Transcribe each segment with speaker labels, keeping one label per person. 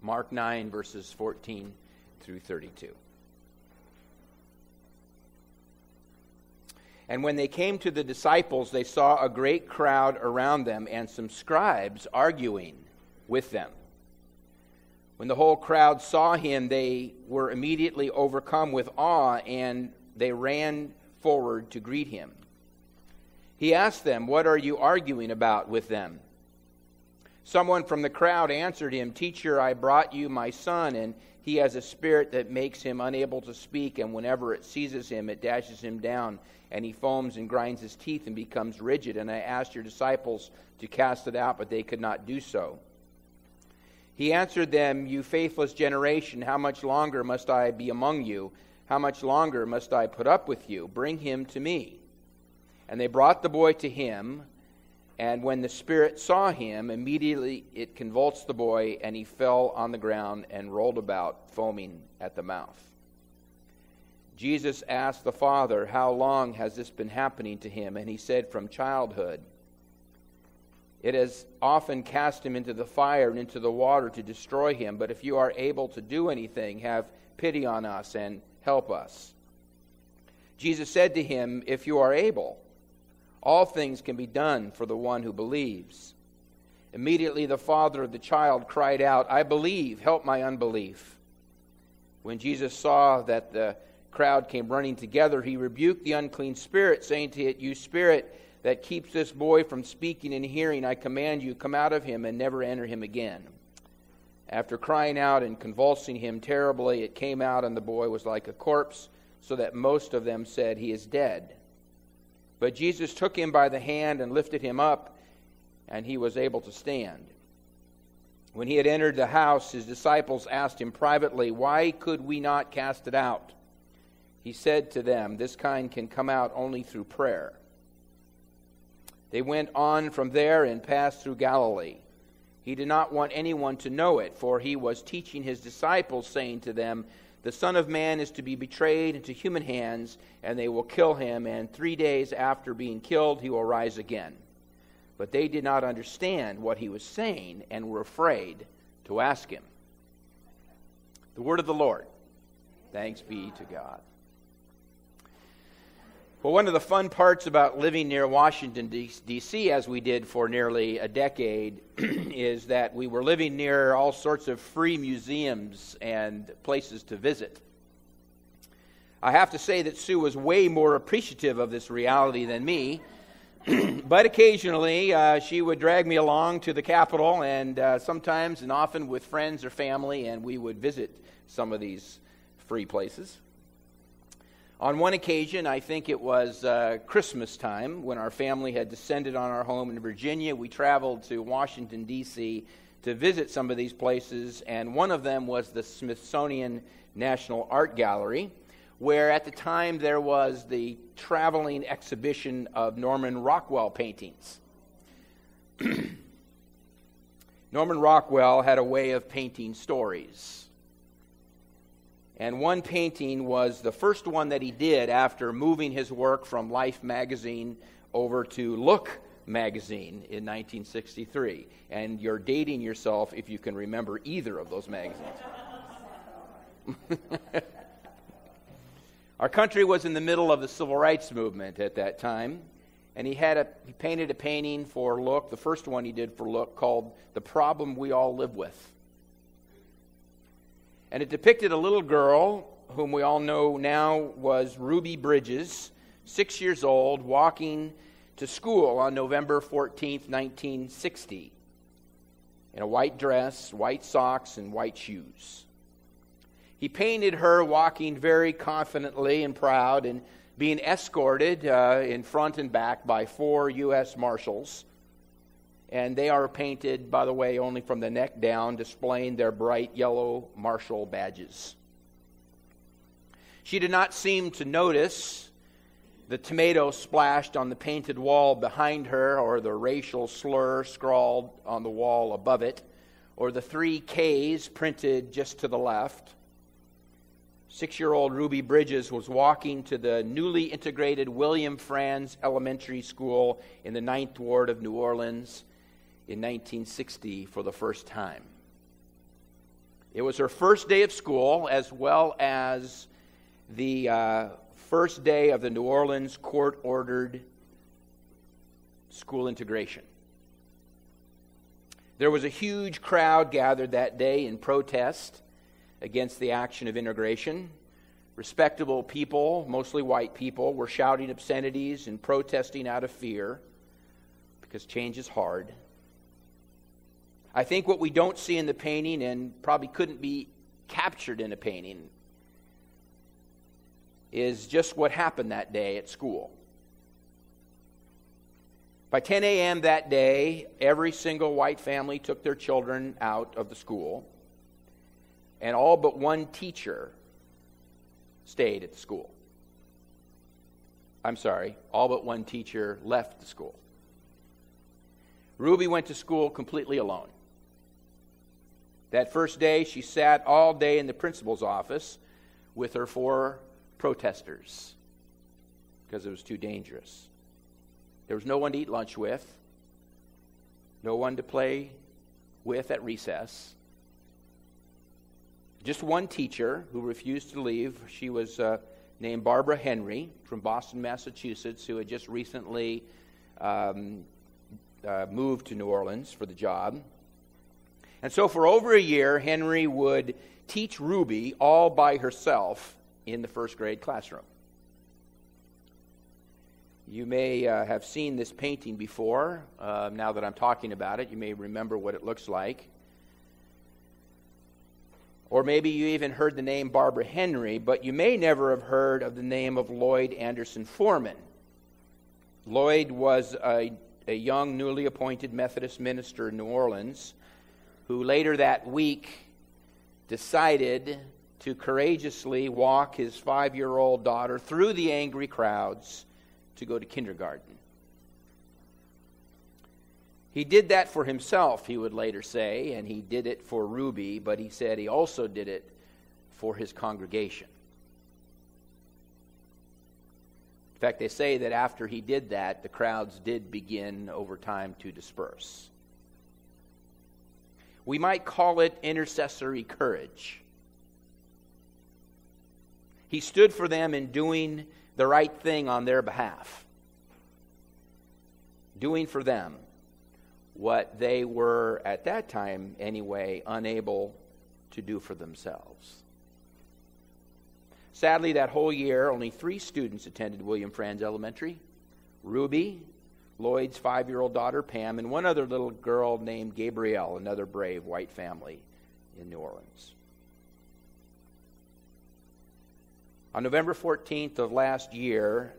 Speaker 1: Mark 9, verses 14 through 32. And when they came to the disciples, they saw a great crowd around them and some scribes arguing with them. When the whole crowd saw him, they were immediately overcome with awe, and they ran forward to greet him. He asked them, "What are you arguing about with them?" Someone from the crowd answered him, "Teacher, I brought you my son, and he has a spirit that makes him unable to speak, and whenever it seizes him, it dashes him down, and he foams and grinds his teeth and becomes rigid. And I asked your disciples to cast it out, but they could not do so." He answered them, "You faithless generation, how much longer must I be among you? How much longer must I put up with you? Bring him to me." And they brought the boy to him, and when the spirit saw him, immediately it convulsed the boy, and he fell on the ground and rolled about, foaming at the mouth. Jesus asked the father, "How long has this been happening to him?" And he said, "From childhood. It has often cast him into the fire and into the water to destroy him. But if you are able to do anything, have pity on us and help us." Jesus said to him, "If you are able, all things can be done for the one who believes." Immediately the father of the child cried out, "I believe, help my unbelief." When Jesus saw that the crowd came running together, he rebuked the unclean spirit, saying to it, "You spirit that keeps this boy from speaking and hearing, I command you, come out of him and never enter him again." After crying out and convulsing him terribly, it came out, and the boy was like a corpse, so that most of them said, "He is dead." But Jesus took him by the hand and lifted him up, and he was able to stand. When he had entered the house, his disciples asked him privately, "Why could we not cast it out?" He said to them, "This kind can come out only through prayer." They went on from there and passed through Galilee. He did not want anyone to know it, for he was teaching his disciples, saying to them, "The Son of Man is to be betrayed into human hands, and they will kill him, and 3 days after being killed, he will rise again." But they did not understand what he was saying and were afraid to ask him. The word of the Lord. Thanks be to God. Well, one of the fun parts about living near Washington, D.C., as we did for nearly a decade, is that we were living near all sorts of free museums and places to visit. I have to say that Sue was way more appreciative of this reality than me, but occasionally she would drag me along to the Capitol, and sometimes and often with friends or family, and we would visit some of these free places. On one occasion, I think it was Christmas time, when our family had descended on our home in Virginia, we traveled to Washington, D.C. to visit some of these places, and one of them was the Smithsonian National Art Gallery, where at the time there was the traveling exhibition of Norman Rockwell paintings. Norman Rockwell had a way of painting stories. And one painting was the first one that he did after moving his work from Life magazine over to Look magazine in 1963. And you're dating yourself if you can remember either of those magazines. Our country was in the middle of the civil rights movement at that time. And he painted a painting for Look, the first one he did for Look, called "The Problem We All Live With." And it depicted a little girl, whom we all know now was Ruby Bridges, 6 years old, walking to school on November 14th, 1960, in a white dress, white socks, and white shoes. He painted her walking very confidently and proud and being escorted in front and back by 4 U.S. Marshals. And they are painted, by the way, only from the neck down, displaying their bright yellow Marshal badges. She did not seem to notice the tomato splashed on the painted wall behind her, or the racial slur scrawled on the wall above it, or the 3 Ks printed just to the left. 6-year-old Ruby Bridges was walking to the newly integrated William Franz Elementary School in the 9th Ward of New Orleans in 1960 for the first time. It was her first day of school, as well as the first day of the New Orleans court-ordered school integration. There was a huge crowd gathered that day in protest against the action of integration. Respectable people, mostly white people, were shouting obscenities and protesting out of fear because change is hard. I think what we don't see in the painting, and probably couldn't be captured in a painting, is just what happened that day at school. By 10 a.m. that day, every single white family took their children out of the school, and all but one teacher stayed at the school. I'm sorry, all but one teacher left the school. Ruby went to school completely alone. That first day, she sat all day in the principal's office with her 4 protesters because it was too dangerous. There was no one to eat lunch with, no one to play with at recess. Just one teacher who refused to leave. She was named Barbara Henry from Boston, Massachusetts, who had just recently moved to New Orleans for the job. And so for over a year, Henry would teach Ruby all by herself in the first grade classroom. You may have seen this painting before. Now that I'm talking about it, you may remember what it looks like. Or maybe you even heard the name Barbara Henry, but you may never have heard of the name of Lloyd Anderson Foreman. Lloyd was a young, newly appointed Methodist minister in New Orleans who later that week decided to courageously walk his 5-year-old daughter through the angry crowds to go to kindergarten. He did that for himself, he would later say, and he did it for Ruby, but he said he also did it for his congregation. In fact, they say that after he did that, the crowds did begin over time to disperse. We might call it intercessory courage. He stood for them in doing the right thing on their behalf. Doing for them what they were, at that time anyway, unable to do for themselves. Sadly, that whole year, only 3 students attended William Franz Elementary. Ruby, Lloyd's 5-year-old daughter, Pam, and one other little girl named Gabrielle, another brave white family in New Orleans. On November 14th of last year,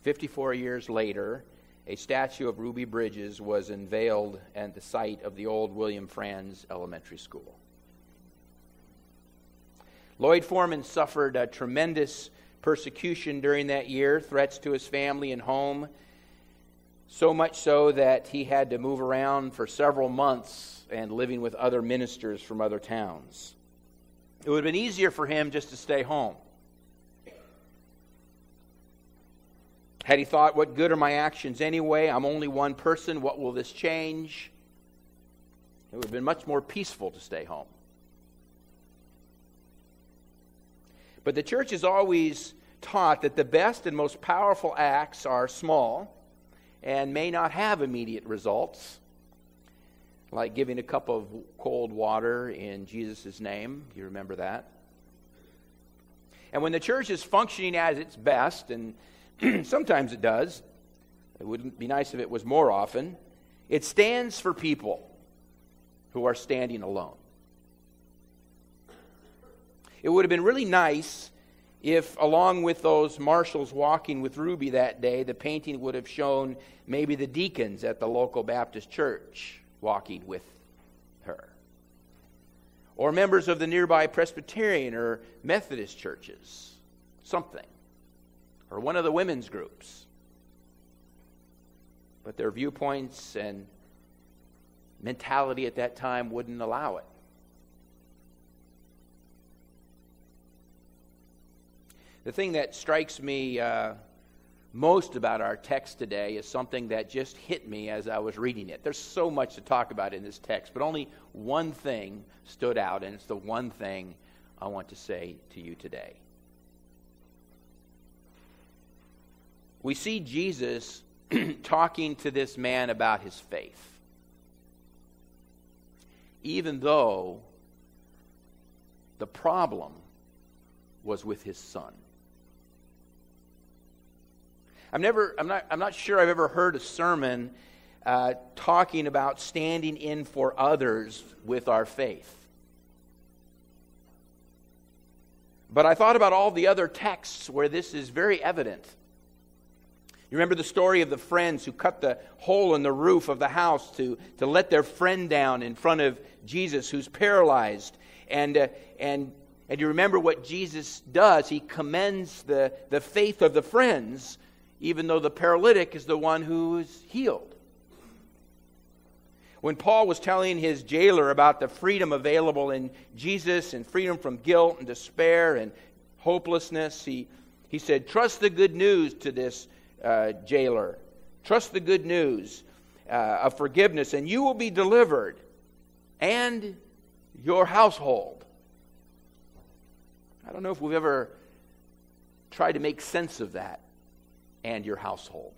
Speaker 1: 54 years later, a statue of Ruby Bridges was unveiled at the site of the old William Franz Elementary School. Lloyd Foreman suffered a tremendous persecution during that year, threats to his family and home, so much so that he had to move around for several months and living with other ministers from other towns. It would have been easier for him just to stay home. Had he thought, what good are my actions anyway? I'm only one person. What will this change? It would have been much more peaceful to stay home. But the church has always taught that the best and most powerful acts are small and may not have immediate results, like giving a cup of cold water in Jesus' name. You remember that? And when the church is functioning at its best, and sometimes it does, it would be nice if it was more often, it stands for people who are standing alone. It would have been really nice if, along with those marshals walking with Ruby that day, the painting would have shown maybe the deacons at the local Baptist church walking with her, or members of the nearby Presbyterian or Methodist churches, something, or one of the women's groups. But their viewpoints and mentality at that time wouldn't allow it. The thing that strikes me most about our text today is something that just hit me as I was reading it. There's so much to talk about in this text, but only one thing stood out, and it's the one thing I want to say to you today. We see Jesus talking to this man about his faith, even though the problem was with his son. I'm not sure I've ever heard a sermon talking about standing in for others with our faith. But I thought about all the other texts where this is very evident. You remember the story of the friends who cut the hole in the roof of the house to let their friend down in front of Jesus who's paralyzed. And you remember what Jesus does. He commends the faith of the friends, even though the paralytic is the one who is healed. When Paul was telling his jailer about the freedom available in Jesus and freedom from guilt and despair and hopelessness, he said, trust the good news to this jailer. Trust the good news of forgiveness, and you will be delivered, and your household. I don't know if we've ever tried to make sense of that, and your household.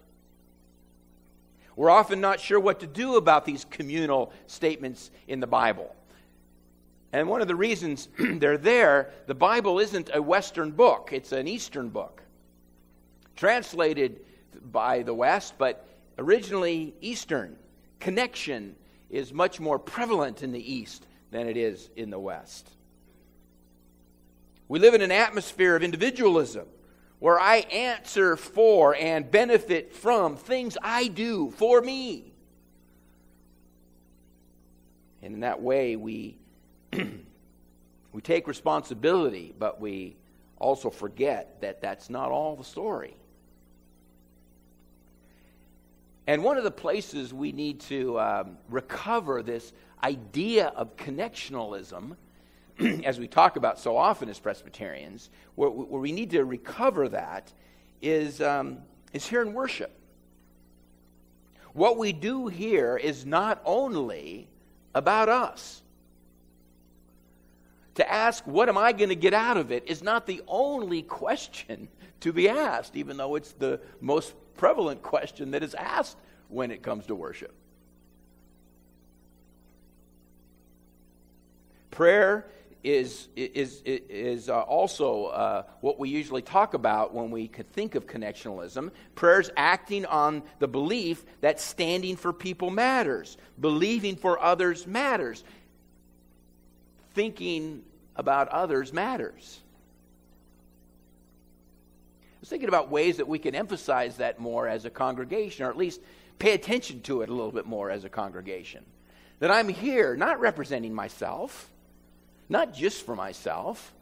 Speaker 1: We're often not sure what to do about these communal statements in the Bible. And one of the reasons they're there, the Bible isn't a Western book, it's an Eastern book. Translated by the West, but originally Eastern. Connection is much more prevalent in the East than it is in the West. We live in an atmosphere of individualism, where I answer for and benefit from things I do for me. And in that way, we take responsibility, but we also forget that that's not all the story. And one of the places we need to recover this idea of connectionalism, as we talk about so often as Presbyterians, where we need to recover that is here in worship. What we do here is not only about us. To ask, what am I going to get out of it, is not the only question to be asked, even though it's the most prevalent question that is asked when it comes to worship. Prayer is also what we usually talk about when we could think of connectionalism. Prayer's acting on the belief that standing for people matters, believing for others matters, thinking about others matters. I was thinking about ways that we can emphasize that more as a congregation, or at least pay attention to it a little bit more as a congregation. That I'm here not representing myself, not just for myself.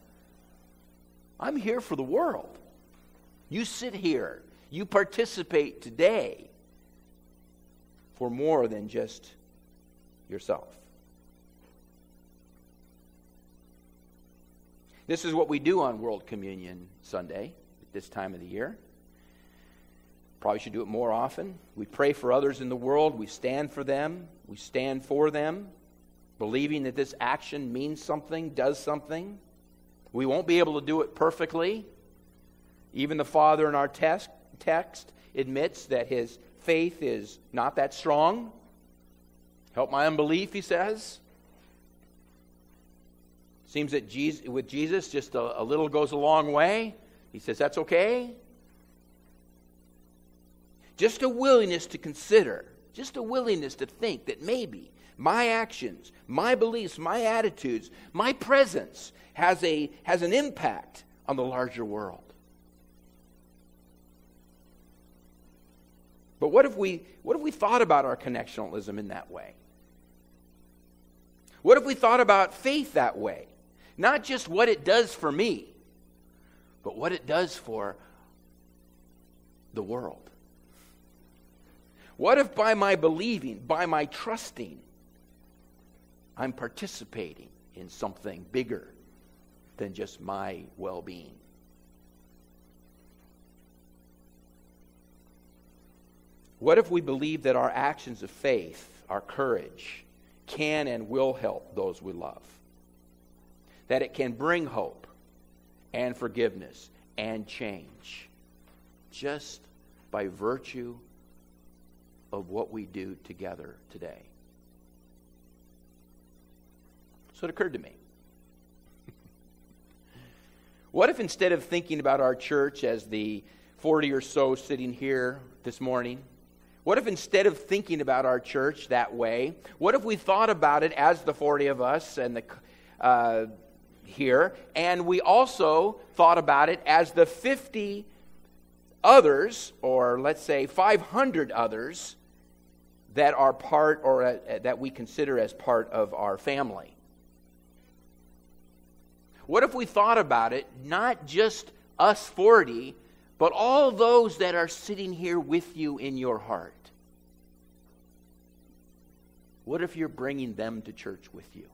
Speaker 1: I'm here for the world. You sit here, you participate today for more than just yourself. This is what we do on World Communion Sunday at this time of the year. Probably should do it more often. We pray for others in the world. We stand for them. We stand for them, believing that this action means something, does something. We won't be able to do it perfectly. Even the father in our text admits that his faith is not that strong. Help my unbelief, he says. Seems that with Jesus, just a little goes a long way. He says, that's okay. Just a willingness to consider, just a willingness to think that maybe my actions, my beliefs, my attitudes, my presence has an impact on the larger world. But what if we thought about our connectionalism in that way? What if we thought about faith that way? Not just what it does for me, but what it does for the world. What if by my believing, by my trusting, I'm participating in something bigger than just my well-being? What if we believe that our actions of faith, our courage, can and will help those we love? That it can bring hope and forgiveness and change just by virtue of what we do together today. So it occurred to me. What if instead of thinking about our church as the 40 or so sitting here this morning, what if instead of thinking about our church that way, what if we thought about it as the 40 of us and the here, and we also thought about it as the 50 others, or let's say 500 others, that are part, or that we consider as part of our family? What if we thought about it, not just us 40, but all those that are sitting here with you in your heart? What if you're bringing them to church with you?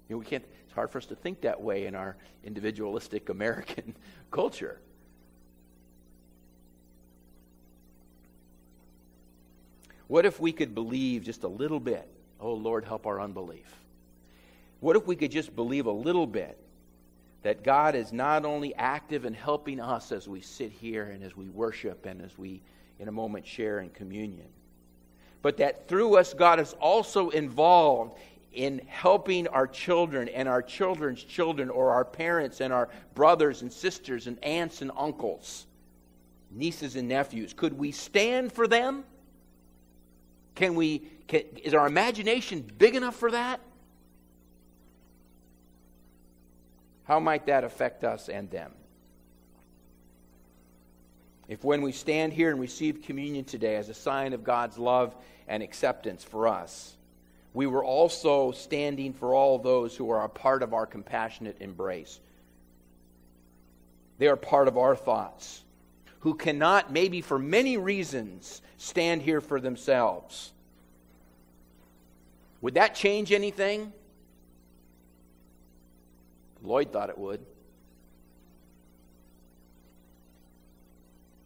Speaker 1: You know, it's hard for us to think that way in our individualistic American culture. What if we could believe just a little bit? Oh, Lord, help our unbelief. What if we could just believe a little bit that God is not only active in helping us as we sit here and as we worship and as we, in a moment, share in communion, but that through us, God is also involved in helping our children and our children's children, or our parents and our brothers and sisters and aunts and uncles, nieces and nephews? Could we stand for them? Is our imagination big enough for that? How might that affect us and them? If when we stand here and receive communion today as a sign of God's love and acceptance for us, we were also standing for all those who are a part of our compassionate embrace. They are part of our thoughts, who cannot, maybe for many reasons, stand here for themselves. Would that change anything? Lloyd thought it would.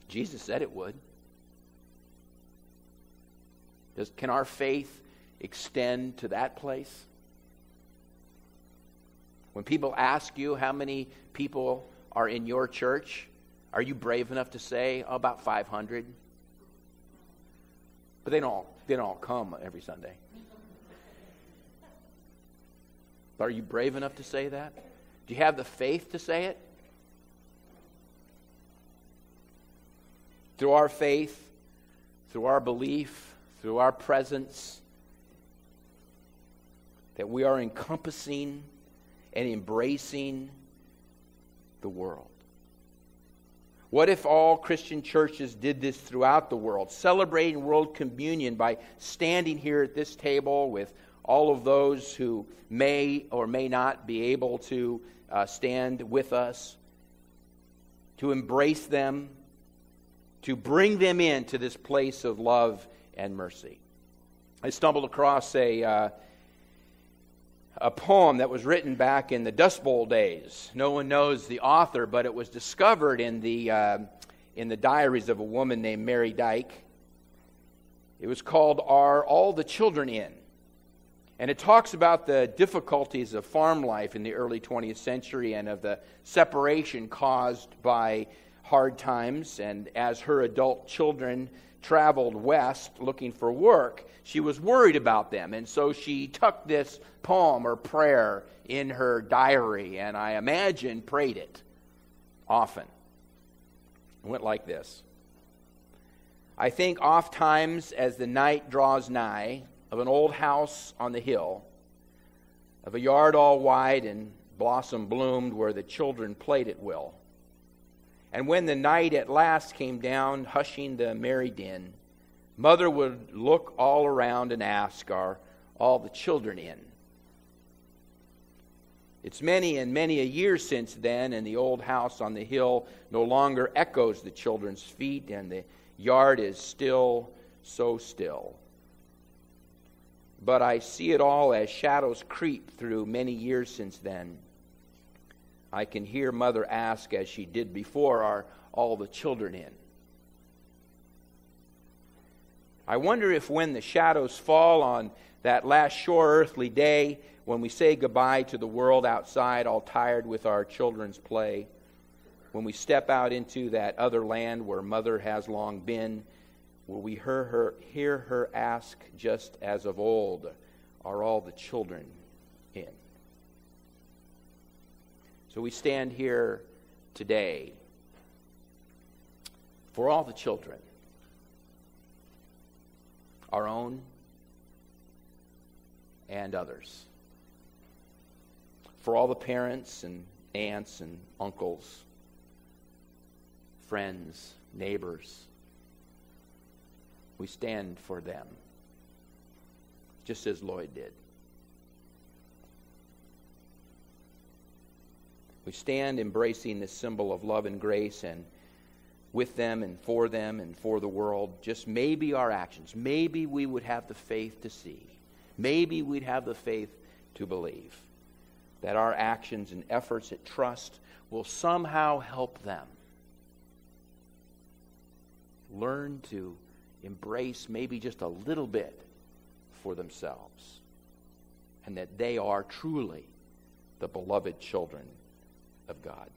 Speaker 1: Jesus said it would. Can our faith extend to that place? When people ask you how many people are in your church, are you brave enough to say, oh, about 500? But they don't all come every Sunday. But are you brave enough to say that? Do you have the faith to say it? Through our faith, through our belief, through our presence, that we are encompassing and embracing the world. What if all Christian churches did this throughout the world, celebrating world communion by standing here at this table with all of those who may or may not be able to stand with us, to embrace them, to bring them into this place of love and mercy? I stumbled across a poem that was written back in the Dust Bowl days. No one knows the author, but it was discovered in the diaries of a woman named Mary Dyke. It was called "Are All the Children In?" And it talks about the difficulties of farm life in the early 20th century and of the separation caused by hard times. And as her adult children traveled west looking for work, she was worried about them. And so she tucked this poem or prayer in her diary, and I imagine prayed it often. It went like this: I think oft times as the night draws nigh, of an old house on the hill, of a yard all wide and blossom bloomed where the children played at will. And when the night at last came down, hushing the merry din, mother would look all around and ask, are all the children in? It's many and many a year since then, and the old house on the hill no longer echoes the children's feet, and the yard is still, so still. But I see it all as shadows creep through many years since then. I can hear Mother ask, as she did before, are all the children in? I wonder if when the shadows fall on that last sure earthly day, when we say goodbye to the world outside, all tired with our children's play, when we step out into that other land where Mother has long been, will we hear her ask, just as of old, are all the children in? So we stand here today for all the children, our own and others, for all the parents and aunts and uncles, friends, neighbors. We stand for them, just as Lloyd did. We stand embracing this symbol of love and grace, and with them and for the world. Just maybe our actions, maybe we would have the faith to see, maybe we'd have the faith to believe that our actions and efforts at trust will somehow help them learn to embrace maybe just a little bit for themselves, and that they are truly the beloved children of God.